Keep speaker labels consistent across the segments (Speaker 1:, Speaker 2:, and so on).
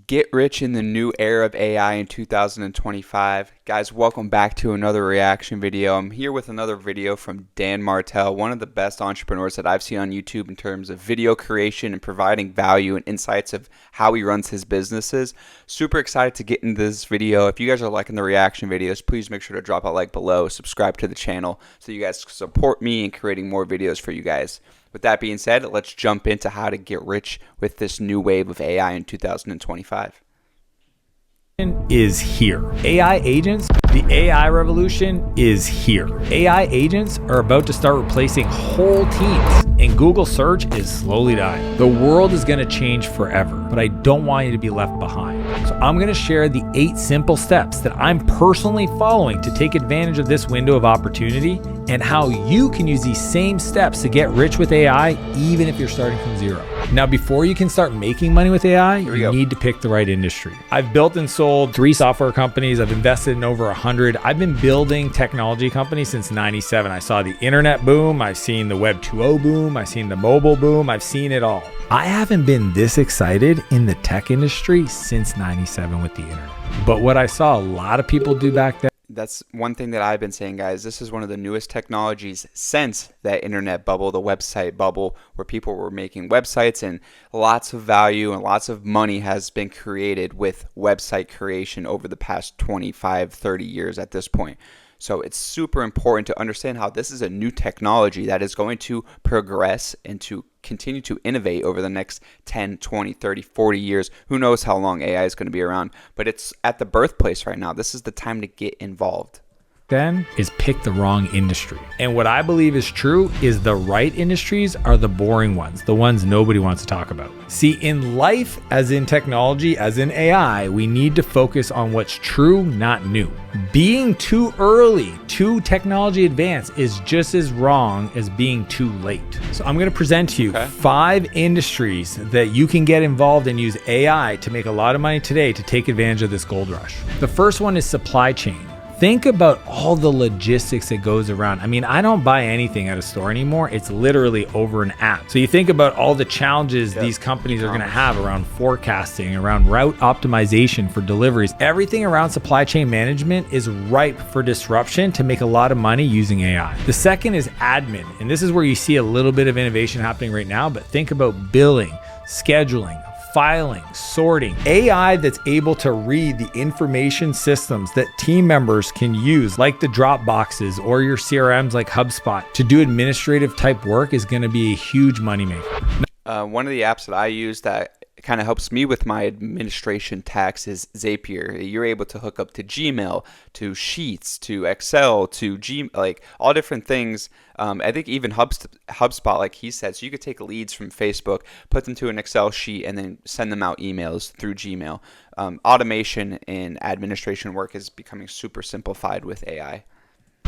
Speaker 1: Get rich in the new era of AI in 2025. Guys, welcome back to another reaction video. I'm here with another video from Dan Martell, one of the best entrepreneurs that I've seen on YouTube in terms of video creation and providing value and insights of how he runs his businesses. Super excited to get into this video. If you guys are liking the reaction videos, please make sure to drop a like below, subscribe to the channel so you guys can support me in creating more videos for you guys. With that being said, let's jump into how to get rich with this new wave of AI in 2025.
Speaker 2: Is here. AI agents, the AI revolution is here. AI agents are about to start replacing whole teams, and Google search is slowly dying. The world is going to change forever, but I don't want you to be left behind. So I'm going to share the 8 simple steps that I'm personally following to take advantage of this window of opportunity and how you can use these same steps to get rich with AI, even if you're starting from zero. Now, before you can start making money with AI, you need to pick the right industry. I've built and sold 3 software companies. I've invested in over 100. I've been building technology companies since '97. I saw the internet boom. I've seen the Web 2.0 boom. I've seen the mobile boom. I've seen it all. I haven't been this excited in the tech industry since '97 with the internet. But what I saw a lot of people do back then,
Speaker 1: that's one thing that I've been saying, guys. This is one of the newest technologies since that internet bubble, the website bubble, where people were making websites, and lots of value and lots of money has been created with website creation over the past 25, 30 years at this point. So it's super important to understand how this is a new technology that is going to progress and to continue to innovate over the next 10, 20, 30, 40 years. Who knows how long AI is going to be around, but it's at the birthplace right now. This is the time to get involved.
Speaker 2: then is pick the wrong industry. And what I believe is true is the right industries are the boring ones, the ones nobody wants to talk about. See, in life, as in technology, as in AI, we need to focus on what's true, not new. Being too early, too technology advanced is just as wrong as being too late. So I'm going to present to you 5 industries that you can get involved and use AI to make a lot of money today to take advantage of this gold rush. The first one is supply chain. Think about all the logistics that goes around. I mean, I don't buy anything at a store anymore. It's literally over an app. So you think about all the challenges these companies are going to have around forecasting, around route optimization for deliveries. Everything around supply chain management is ripe for disruption to make a lot of money using AI. The second is admin. And this is where you see a little bit of innovation happening right now, but think about billing, scheduling, filing, sorting. AI that's able to read the information systems that team members can use, like the Dropboxes or your CRMs like HubSpot, to do administrative type work is going to be a huge moneymaker.
Speaker 1: One of the apps that I use that kind of helps me with my administration tasks is Zapier. You're able to hook up to Gmail, to Sheets, to Excel, to like all different things. I think even HubSpot, like he said, so you could take leads from Facebook, put them to an Excel sheet, and then send them out emails through Gmail. Automation and administration work is becoming super simplified with AI.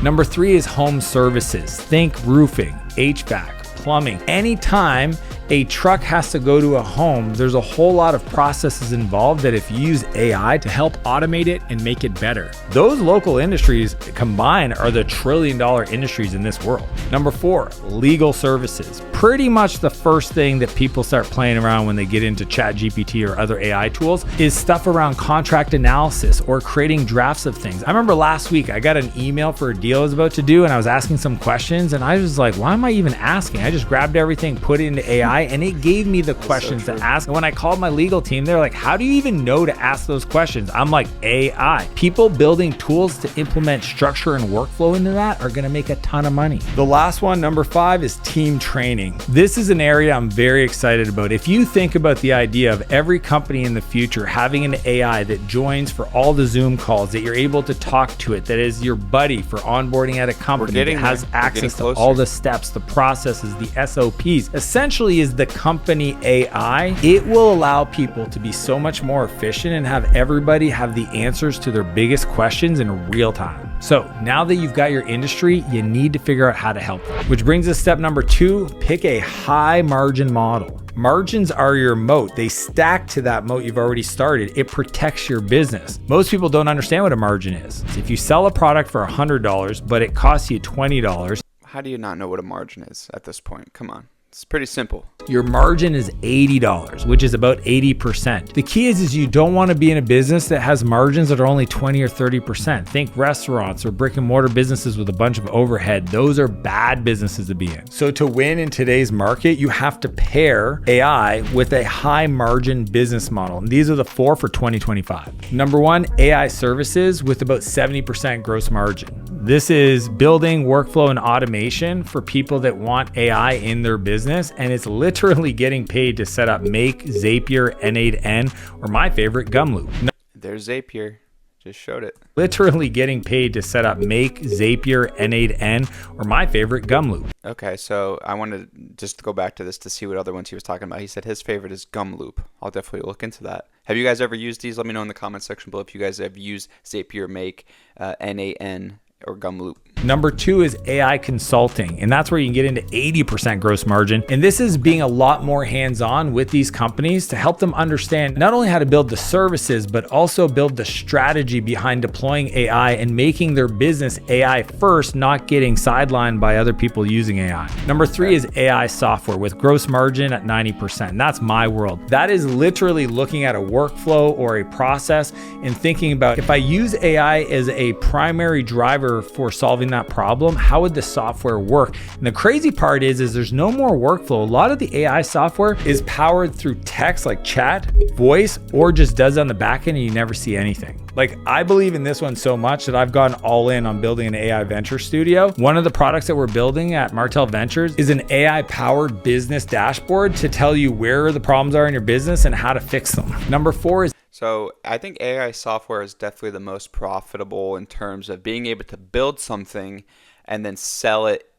Speaker 2: Number 3 is home services. Think roofing, HVAC, plumbing. Anytime a truck has to go to a home, there's a whole lot of processes involved that if you use AI to help automate it and make it better, those local industries combined are the trillion-dollar industries in this world. Number 4, legal services. Pretty much the first thing that people start playing around when they get into ChatGPT or other AI tools is stuff around contract analysis or creating drafts of things. I remember last week I got an email for a deal I was about to do, and I was asking some questions, and I was like, why am I even asking? I just grabbed everything, put it into AI, and it gave me the questions to ask. And when I called my legal team, they're like, how do you even know to ask those questions? I'm like, AI. People building tools to implement structure and workflow into that are gonna make a ton of money. The last one, number 5, is team training. This is an area I'm very excited about. If you think about the idea of every company in the future having an AI that joins for all the Zoom calls, that you're able to talk to it, that is your buddy for onboarding at a company, that has access to all the steps, the processes, the SOPs, essentially is the company AI. It will allow people to be so much more efficient and have everybody have the answers to their biggest questions in real time. So now that you've got your industry, you need to figure out how to help them. Which brings us to step number 2, pick a high margin model. Margins are your moat. They stack to that moat you've already started. It protects your business. Most people don't understand what a margin is. If you sell a product for $100, but it costs you $20.
Speaker 1: How do you not know what a margin is at this point? Come on. It's pretty simple.
Speaker 2: Your margin is $80, which is about 80%. The key is you don't want to be in a business that has margins that are only 20 or 30%. Think restaurants or brick and mortar businesses with a bunch of overhead. Those are bad businesses to be in. So to win in today's market, you have to pair AI with a high margin business model. And these are the 4 for 2025. Number 1, AI services with about 70% gross margin. This is building workflow and automation for people that want AI in their business, and it's literally getting paid to set up Make, Zapier, N8N, or my favorite, Gumloop.
Speaker 1: There's Zapier. Just showed it.
Speaker 2: Literally getting paid to set up Make, Zapier, N8N, or my favorite, Gumloop.
Speaker 1: Okay, so I wanted just to go back to this to see what other ones he was talking about. He said his favorite is Gumloop. I'll definitely look into that. Have you guys ever used these? Let me know in the comment section below if you guys have used Zapier, Make, N8N, or Gumloop.
Speaker 2: Number 2 is AI consulting, and that's where you can get into 80% gross margin. And this is being a lot more hands-on with these companies to help them understand not only how to build the services, but also build the strategy behind deploying AI and making their business AI first, not getting sidelined by other people using AI. Number 3 is AI software with gross margin at 90%. And that's my world. That is literally looking at a workflow or a process and thinking about, if I use AI as a primary driver for solving that problem, how would the software work? And the crazy part is there's no more workflow. A lot of the AI software is powered through text like chat, voice, or just does on the back end and you never see anything. Like, I believe in this one so much that I've gone all in on building an AI venture studio. One of the products that we're building at Martell Ventures is an AI powered business dashboard to tell you where the problems are in your business and how to fix them. Number 4 is
Speaker 1: So I think AI software is definitely the most profitable in terms of being able to build something and then sell it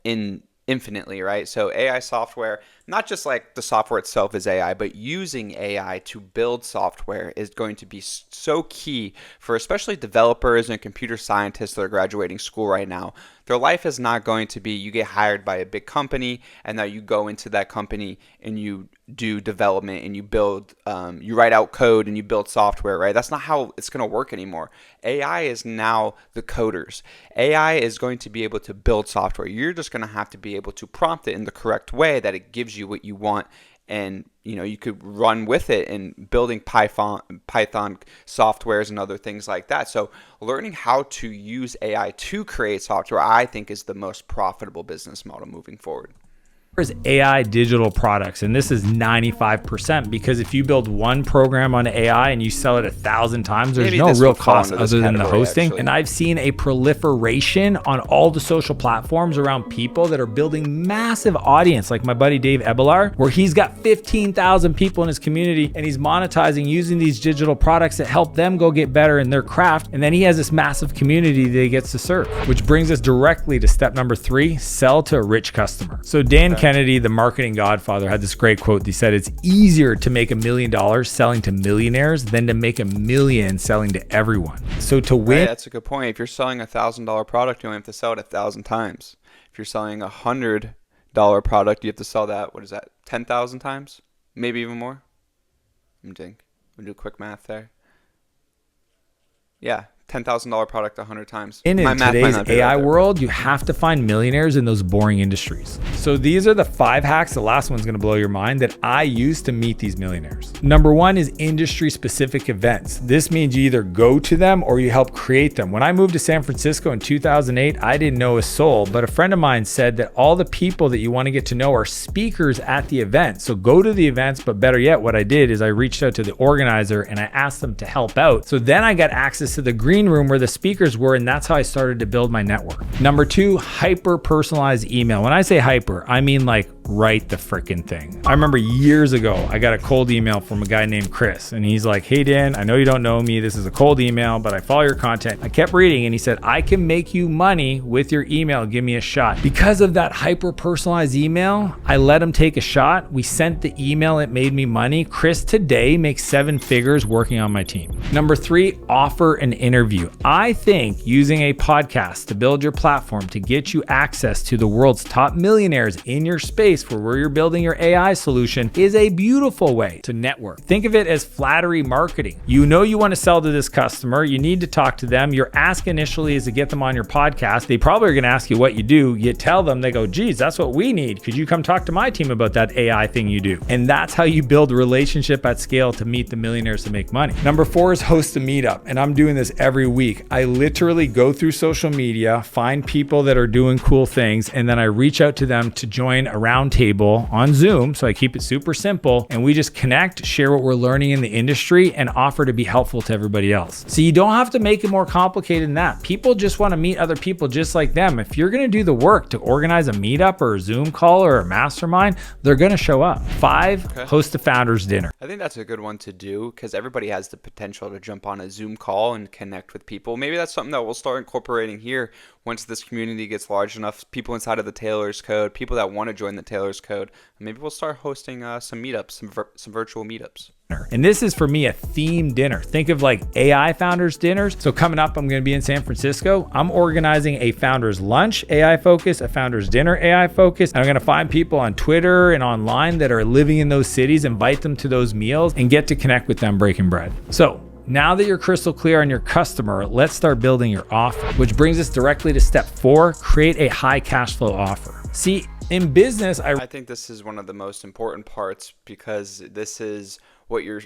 Speaker 1: infinitely, right? So AI software, not just like the software itself is AI, but using AI to build software is going to be so key for especially developers and computer scientists that are graduating school right now. Their life is not going to be you get hired by a big company and now you go into that company and you do development and you build, you write out code and you build software, right? That's not how it's going to work anymore. AI is now the coders. AI is going to be able to build software. You're just going to have to be able to prompt it in the correct way that it gives you what you want, and you could run with it in building Python softwares and other things like that. So learning how to use AI to create software, I think, is the most profitable business model moving forward.
Speaker 2: is AI digital products, and this is 95%, because if you build one program on AI and you sell it 1,000 times, there's no real cost other than the hosting. Actually. And I've seen a proliferation on all the social platforms around people that are building massive audience, like my buddy Dave Ebelar, where he's got 15,000 people in his community and he's monetizing using these digital products that help them go get better in their craft. And then he has this massive community that he gets to serve, which brings us directly to step number 3, sell to a rich customer. So Dan Kennedy, the marketing godfather, had this great quote. He said, it's easier to make $1 million selling to millionaires than to make $1 million selling to everyone. So to win...
Speaker 1: Right, that's a good point. If you're selling a $1,000 product, you only have to sell it 1,000 times. If you're selling a $100 product, you have to sell that, 10,000 times? Maybe even more? Let me think. We'll do quick math there. Yeah. $10,000 product 100 times.
Speaker 2: In today's AI world, you have to find millionaires in those boring industries. So these are the 5 hacks, the last one's gonna blow your mind, that I use to meet these millionaires. Number 1 is industry-specific events. This means you either go to them or you help create them. When I moved to San Francisco in 2008, I didn't know a soul, but a friend of mine said that all the people that you wanna get to know are speakers at the event. So go to the events, but better yet, what I did is I reached out to the organizer and I asked them to help out. So then I got access to the green room where the speakers were, and that's how I started to build my network. Number 2, hyper-personalized email. When I say hyper, I mean like write the freaking thing. I remember years ago, I got a cold email from a guy named Chris, and he's like, hey Dan, I know you don't know me, this is a cold email, but I follow your content. I kept reading, and he said, I can make you money with your email, give me a shot. Because of that hyper-personalized email, I let him take a shot. We sent the email, it made me money. Chris today makes 7 figures working on my team. Number 3, offer an interview. review. I think using a podcast to build your platform to get you access to the world's top millionaires in your space for where you're building your AI solution is a beautiful way to network. Think of it as flattery marketing. You know you want to sell to this customer. You need to talk to them. Your ask initially is to get them on your podcast. They probably are going to ask you what you do. You tell them, they go, geez, that's what we need. Could you come talk to my team about that AI thing you do? And that's how you build a relationship at scale to meet the millionaires to make money. Number 4 is host a meetup. And I'm doing this every week. I literally go through social media, find people that are doing cool things, and then I reach out to them to join a roundtable on Zoom. So I keep it super simple and we just connect, share what we're learning in the industry, and offer to be helpful to everybody else. So you don't have to make it more complicated than that. People just want to meet other people just like them. If you're going to do the work to organize a meetup or a Zoom call or a mastermind, they're going to show up. 5, host a founder's dinner.
Speaker 1: I think that's a good one to do because everybody has the potential to jump on a Zoom call and connect with people. Maybe that's something that we'll start incorporating here once this community gets large enough. People inside of the Taylor's Code, people that want to join the Taylor's Code, maybe we'll start hosting some meetups, some virtual meetups.
Speaker 2: And this is for me a themed dinner. Think of like AI founders dinners. So coming up, I'm going to be in San Francisco. I'm organizing a founders lunch, AI focus, a founders dinner, AI focus. And I'm going to find people on Twitter and online that are living in those cities, invite them to those meals and get to connect with them breaking bread. So now that you're crystal clear on your customer, let's start building your offer, which brings us directly to step 4, create a high cash flow offer. See, in business, I
Speaker 1: think this is one of the most important parts because this is what you're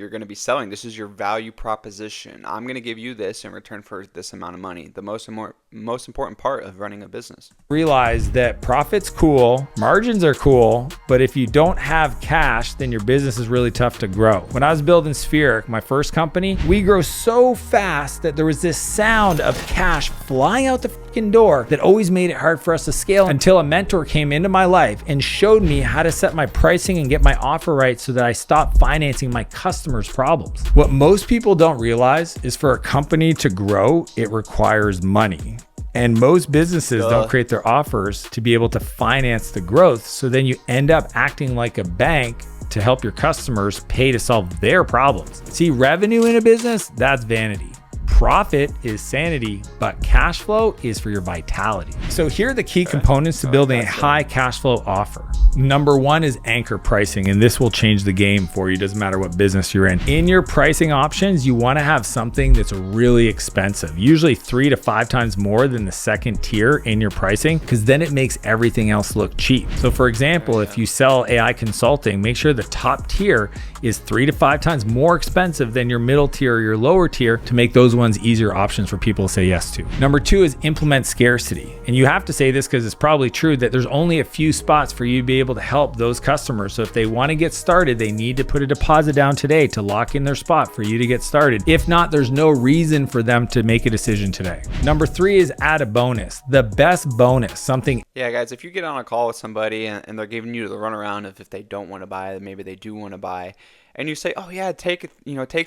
Speaker 1: going to be selling. This is your value proposition. I'm going to give you this in return for this amount of money. The most important part of running a business.
Speaker 2: Realize that profit's cool, margins are cool, but if you don't have cash, then your business is really tough to grow. When I was building Spheric, my first company, we grew so fast that there was this sound of cash flying out the fucking door that always made it hard for us to scale until a mentor came into my life and showed me how to set my pricing and get my offer right so that I stopped financing my customers' problems. What most people don't realize is for a company to grow, it requires money. And most businesses don't create their offers to be able to finance the growth. So then you end up acting like a bank to help your customers pay to solve their problems. See, revenue in a business, that's vanity. Profit is sanity, but cash flow is for your vitality. So here are the key components to building a high cash flow offer. Number 1 is anchor pricing, and this will change the game for you. Doesn't matter what business you're in. In your pricing options, you want to have something that's really expensive, usually 3 to 5 times more than the second tier in your pricing, because then it makes everything else look cheap. So for example, if you sell AI consulting, make sure the top tier is 3 to 5 times more expensive than your middle tier or your lower tier to make those ones easier options for people to say yes to. Number 2 is implement scarcity. And you have to say this because it's probably true that there's only a few spots for you to be able to help those customers. So if they want to get started, they need to put a deposit down today to lock in their spot for you to get started. If not, there's no reason for them to make a decision today. Number 3 is add a bonus. The best bonus, something.
Speaker 1: Yeah, guys, if you get on a call with somebody and they're giving you the runaround of if they don't want to buy, maybe they do want to buy, and you say, oh yeah, take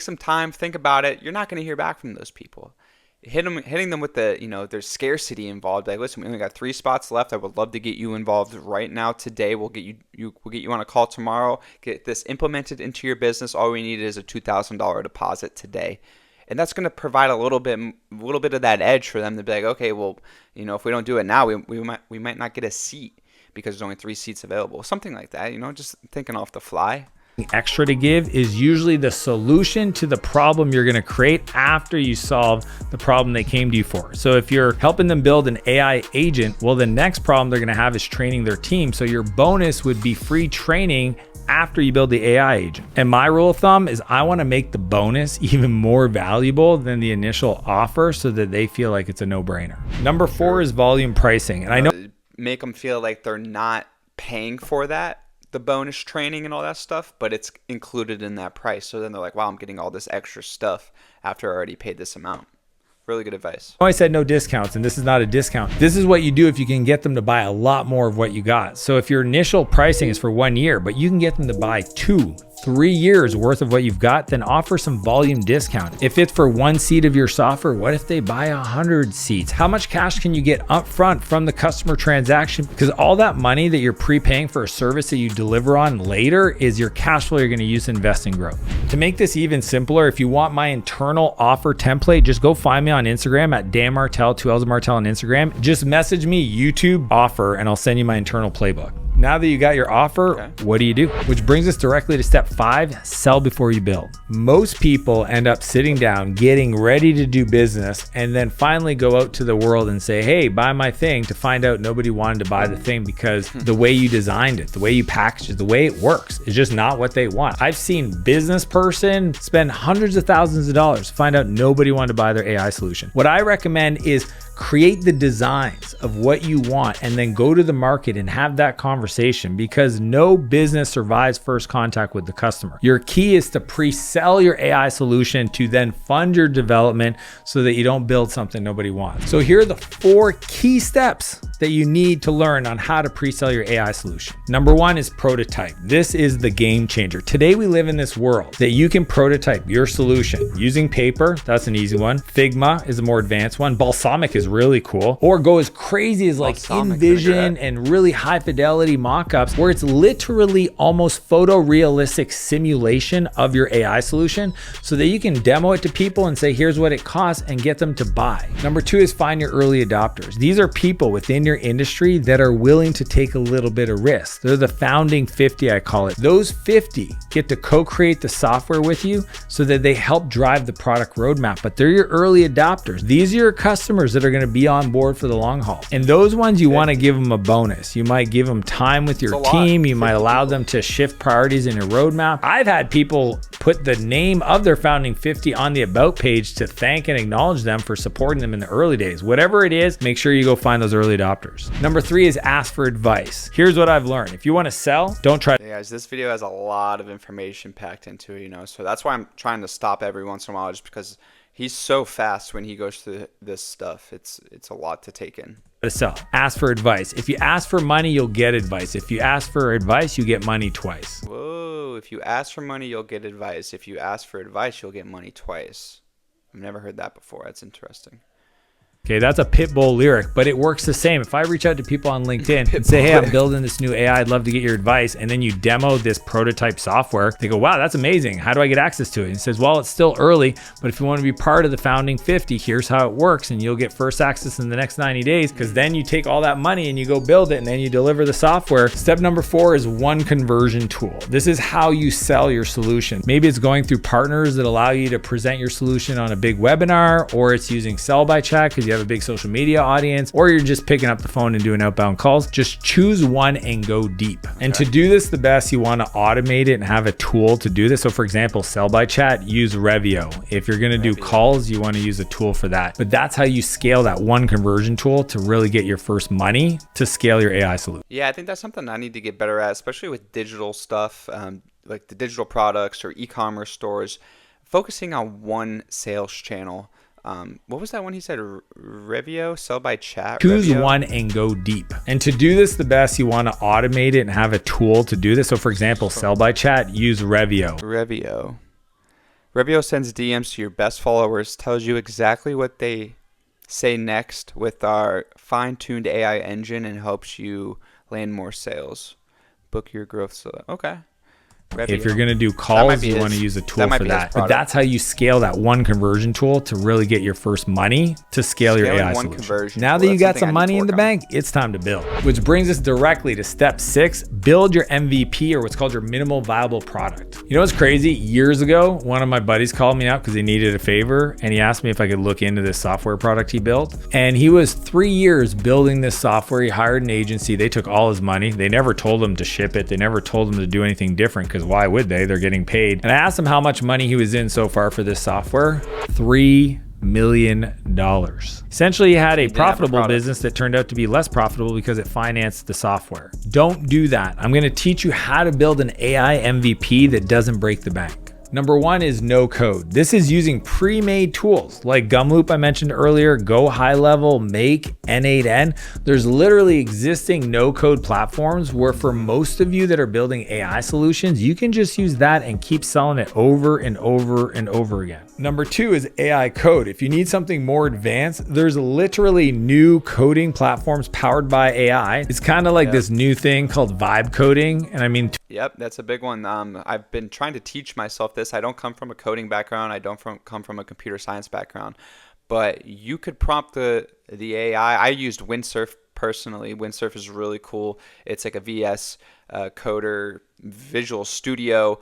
Speaker 1: some time, think about it, you're not going to hear back from those people. Hitting them with the, there's scarcity involved. Like, listen, we only got 3 spots left. I would love to get you involved right now today. We'll get you on a call tomorrow. Get this implemented into your business. All we need is a $2,000 deposit today. And that's going to provide a little bit of that edge for them to be like, okay, well, if we don't do it now, we might not get a seat because there's only 3 seats available. Something like that, just thinking off the fly.
Speaker 2: Extra to give is usually the solution to the problem you're going to create after you solve the problem they came to you for. So if you're helping them build an AI agent, well, the next problem they're going to have is training their team. So your bonus would be free training after you build the AI agent. And my rule of thumb is I want to make the bonus even more valuable than the initial offer so that they feel like it's a no-brainer. Number 4 is volume pricing. And I know
Speaker 1: make them feel like they're not paying for that, the bonus training and all that stuff, but it's included in that price. So then they're like, wow, I'm getting all this extra stuff after I already paid this amount. Really good advice.
Speaker 2: I said no discounts, and this is not a discount. This is what you do if you can get them to buy a lot more of what you got. So if your initial pricing is for 1 year, but you can get them to buy 2, 3 years worth of what you've got, then offer some volume discount. If it's for 1 seat of your software, what if they buy 100 seats? How much cash can you get upfront from the customer transaction? Because all that money that you're prepaying for a service that you deliver on later is your cash flow you're going to use to invest in growth. To make this even simpler, if you want my internal offer template, just go find me on Instagram at Dan Martell, 2 L's of Martell on Instagram. Just message me YouTube offer and I'll send you my internal playbook. Now that you got your offer, what do you do? Which brings us directly to step 5, sell before you build. Most people end up sitting down, getting ready to do business, and then finally go out to the world and say, hey, buy my thing, to find out nobody wanted to buy the thing because the way you designed it, the way you packaged it, the way it works is just not what they want. I've seen business person spend hundreds of thousands of dollars to find out nobody wanted to buy their AI solution. What I recommend is create the designs of what you want and then go to the market and have that conversation, because no business survives first contact with the customer. Your key is to pre-sell your AI solution to then fund your development so that you don't build something nobody wants. So here are the 4 key steps that you need to learn on how to pre-sell your AI solution. Number 1 is prototype. This is the game changer. Today we live in this world that you can prototype your solution using paper. That's an easy one. Figma is a more advanced one. Balsamic is really cool. Or go as crazy as like InVision and really high fidelity mockups where it's literally almost photorealistic simulation of your AI solution so that you can demo it to people and say, here's what it costs, and get them to buy. Number 2 is find your early adopters. These are people within your industry that are willing to take a little bit of risk. They're the founding 50, I call it. Those 50 get to co-create the software with you so that they help drive the product roadmap, but they're your early adopters. These are your customers that are going to be on board for the long haul. And those ones, you want to give them a bonus. You might give them time with your team. You might allow them to shift priorities in your roadmap. I've had people put the name of their founding 50 on the about page to thank and acknowledge them for supporting them in the early days. Whatever it is, make sure you go find those early adopters. Number 3 is ask for advice. Here's what I've learned. If you want to sell, don't try.
Speaker 1: Hey guys, this video has a lot of information packed into it, so that's why I'm trying to stop every once in a while, just because he's so fast when he goes through this stuff. It's a lot to take in.
Speaker 2: To sell, ask for advice. If you ask for money, you'll get advice. If you ask for advice, you get money twice.
Speaker 1: Whoa, if you ask for money, you'll get advice. If you ask for advice, you'll get money twice. I've never heard that before. That's interesting.
Speaker 2: Okay, that's a Pitbull lyric, but it works the same. If I reach out to people on LinkedIn and say, hey, I'm building this new AI, I'd love to get your advice, and then you demo this prototype software, they go, wow, that's amazing. How do I get access to it? And he says, well, it's still early, but if you want to be part of the founding 50, here's how it works, and you'll get first access in the next 90 days, because then you take all that money and you go build it, and then you deliver the software. Step number 4 is one conversion tool. This is how you sell your solution. Maybe it's going through partners that allow you to present your solution on a big webinar, or it's using sell by chat because you have a big social media audience, or you're just picking up the phone and doing outbound calls. Just choose one and go deep. Okay. And to do this the best, you want to automate it and have a tool to do this. So for example, sell by chat, use Revio. If you're going to do calls, you want to use a tool for that. But that's how you scale that one conversion tool to really get your first money to scale your AI solution.
Speaker 1: Yeah, I think that's something I need to get better at, especially with digital stuff, like the digital products or e-commerce stores, focusing on one sales channel. What was that one he said? Revio, sell by chat.
Speaker 2: Choose
Speaker 1: Revio?
Speaker 2: one and go deep. And to do this the best, you want to automate it and have a tool to do this. So for example, sell by chat, use Revio.
Speaker 1: Revio sends DMs to your best followers, tells you exactly what they say next with our fine-tuned AI engine, and helps you land more sales. Book your growth. So okay. Revio.
Speaker 2: If you're going to do calls, you want to use a tool for that. But that's how you scale that one conversion tool to really get your first money to scale your AI solution. Now that you got some money in the bank, it's time to build. Which brings us directly to step 6, build your MVP, or what's called your minimal viable product. You know what's crazy? Years ago, one of my buddies called me up because he needed a favor, and he asked me if I could look into this software product he built. And he was 3 years building this software. He hired an agency. They took all his money. They never told him to ship it. They never told him to do anything different, because why would they? They're getting paid. And I asked him how much money he was in so far for this software. $3 million. Essentially, he had a profitable business that turned out to be less profitable because it financed the software. Don't do that. I'm going to teach you how to build an AI MVP that doesn't break the bank. Number one is no code. This is using pre-made tools like Gumloop I mentioned earlier, Go High Level, Make, N8N. There's literally existing no code platforms where for most of you that are building AI solutions, you can just use that and keep selling it over and over and over again. Number two is AI code. If you need something more advanced, there's literally new coding platforms powered by AI. It's kind of like this new thing called vibe coding. And I mean,
Speaker 1: Yep, that's a big one. I've been trying to teach myself this. I don't come from a coding background. I don't come from a computer science background. But you could prompt the AI. I used Windsurf personally. Windsurf is really cool. It's like a VS Coder Visual Studio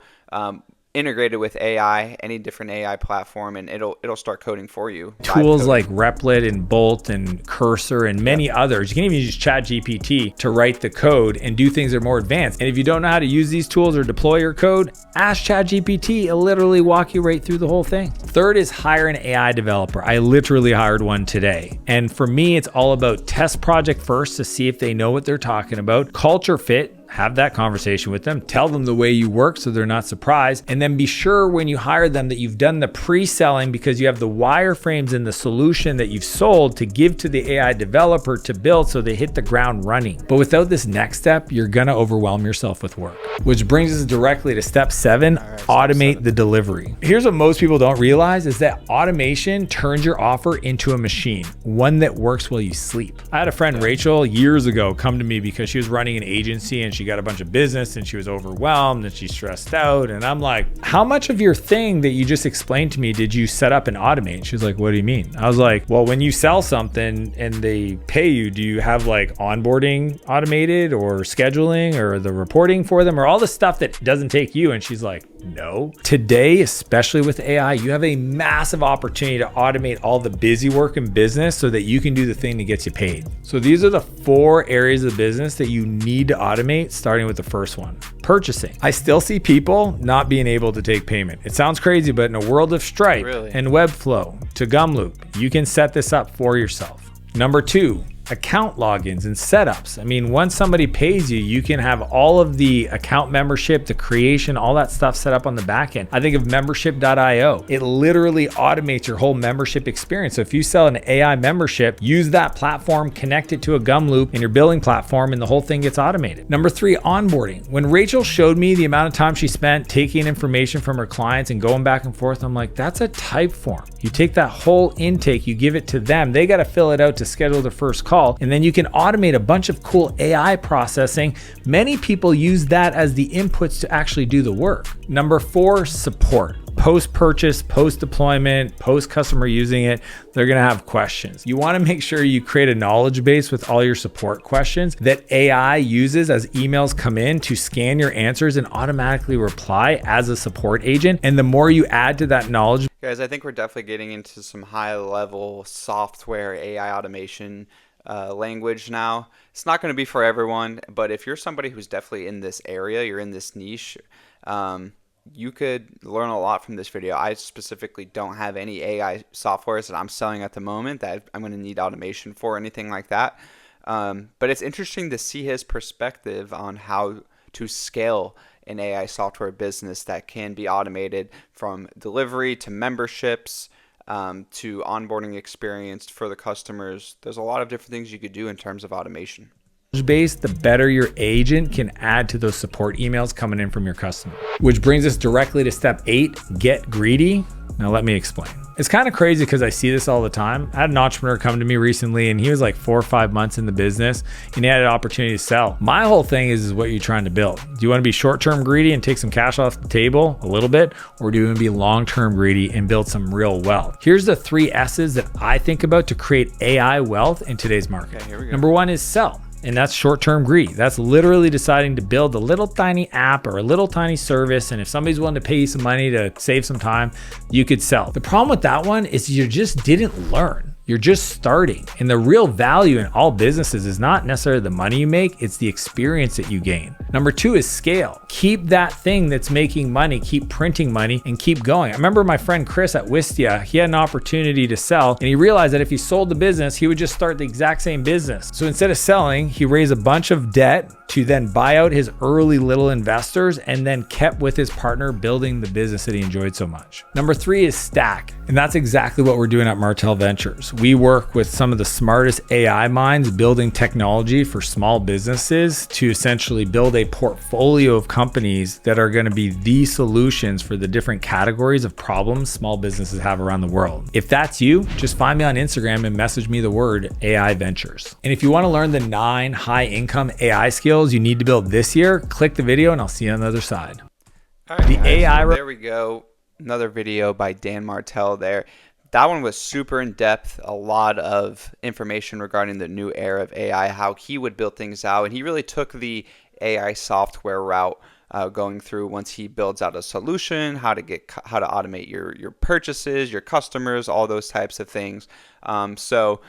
Speaker 1: integrated with AI, any different AI platform, and it'll start coding for you.
Speaker 2: Tools like Replit and Bolt and Cursor and many others. You can even use ChatGPT to write the code and do things that are more advanced. And if you don't know how to use these tools or deploy your code, ask ChatGPT. It'll literally walk you right through the whole thing. Third is hire an AI developer. I literally hired one today. And for me, it's all about test project first to see if they know what they're talking about. Culture fit. Have that conversation with them. Tell them the way you work so they're not surprised. And then be sure when you hire them that you've done the pre-selling because you have the wireframes and the solution that you've sold to give to the AI developer to build so they hit the ground running. But without this next step, you're gonna overwhelm yourself with work. Which brings us directly to step 7, automate the delivery. Here's what most people don't realize is that automation turns your offer into a machine, one that works while you sleep. I had a friend, Rachel, years ago come to me because she was running an agency and she got a bunch of business and she was overwhelmed and she's stressed out. And I'm like, how much of your thing that you just explained to me did you set up and automate? And she's like, what do you mean? I was like, well, when you sell something and they pay you, do you have like onboarding automated or scheduling or the reporting for them or all the stuff that doesn't take you? And she's like, no. Today, especially with AI, you have a massive opportunity to automate all the busy work in business so that you can do the thing that gets you paid. So these are the 4 areas of business that you need to automate, starting with the first one, purchasing. I still see people not being able to take payment. It sounds crazy, but in a world of Stripe and Webflow to Gumloop, you can set this up for yourself. Number 2, account logins and setups. I mean, once somebody pays you, you can have all of the account membership, the creation, all that stuff set up on the back end. I think of membership.io. It literally automates your whole membership experience. So if you sell an AI membership, use that platform, connect it to a Gumloop in your billing platform, and the whole thing gets automated. Number 3, onboarding. When Rachel showed me the amount of time she spent taking information from her clients and going back and forth, I'm like, that's a type form. You take that whole intake, you give it to them. They got to fill it out to schedule their first call. And then you can automate a bunch of cool AI processing. Many people use that as the inputs to actually do the work. Number 4, support. Post-purchase, post-deployment, post-customer using it, they're gonna have questions. You wanna make sure you create a knowledge base with all your support questions that AI uses as emails come in to scan your answers and automatically reply as a support agent. And the more you add to that knowledge.
Speaker 1: Guys, I think we're definitely getting into some high-level software AI automation language now. It's not going to be for everyone, but if you're somebody who's definitely in this area, you're in this niche, you could learn a lot from this video. I specifically don't have any AI softwares that I'm selling at the moment that I'm going to need automation for, anything like that. But it's interesting to see his perspective on how to scale an AI software business that can be automated from delivery to memberships, to onboarding experience for the customers. There's a lot of different things you could do in terms of automation.
Speaker 2: Base, the better your agent can add to those support emails coming in from your customer. Which brings us directly to step 8, get greedy. Now let me explain. It's kind of crazy because I see this all the time. I had an entrepreneur come to me recently and he was like 4 or 5 months in the business and he had an opportunity to sell. My whole thing is what you're trying to build. Do you want to be short-term greedy and take some cash off the table a little bit? Or do you want to be long-term greedy and build some real wealth? Here's the 3 S's that I think about to create AI wealth in today's market.
Speaker 1: Okay, here we go.
Speaker 2: Number 1 is sell. And that's short-term greed. That's literally deciding to build a little tiny app or a little tiny service. And if somebody's willing to pay you some money to save some time, you could sell. The problem with that one is you just didn't learn. You're just starting. And the real value in all businesses is not necessarily the money you make, it's the experience that you gain. Number 2 is scale. Keep that thing that's making money, keep printing money, and keep going. I remember my friend Chris at Wistia, he had an opportunity to sell, and he realized that if he sold the business, he would just start the exact same business. So instead of selling, he raised a bunch of debt to then buy out his early little investors and then kept with his partner building the business that he enjoyed so much. Number 3 is stack. And that's exactly what we're doing at Martell Ventures. We work with some of the smartest AI minds building technology for small businesses to essentially build a portfolio of companies that are going to be the solutions for the different categories of problems small businesses have around the world. If that's you, just find me on Instagram and message me the word AI Ventures. And if you want to learn the 9 high income AI skills you need to build this year, click the video and I'll see you on the other side.
Speaker 1: All right, guys, so there we go. Another video by Dan Martell there. That one was super in depth, a lot of information regarding the new era of AI, how he would build things out. And he really took the AI software route, going through once he builds out a solution, how to automate your purchases, your customers, all those types of things. So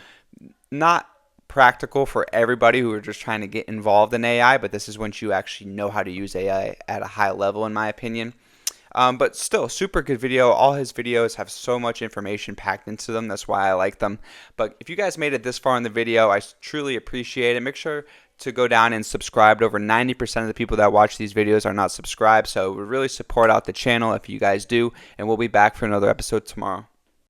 Speaker 1: not practical for everybody who are just trying to get involved in AI, but this is once you actually know how to use AI at a high level, in my opinion. But still, super good video. All his videos have so much information packed into them. That's why I like them. But if you guys made it this far in the video, I truly appreciate it. Make sure to go down and subscribe. Over 90% of the people that watch these videos are not subscribed. So it would really support out the channel if you guys do. And we'll be back for another episode tomorrow.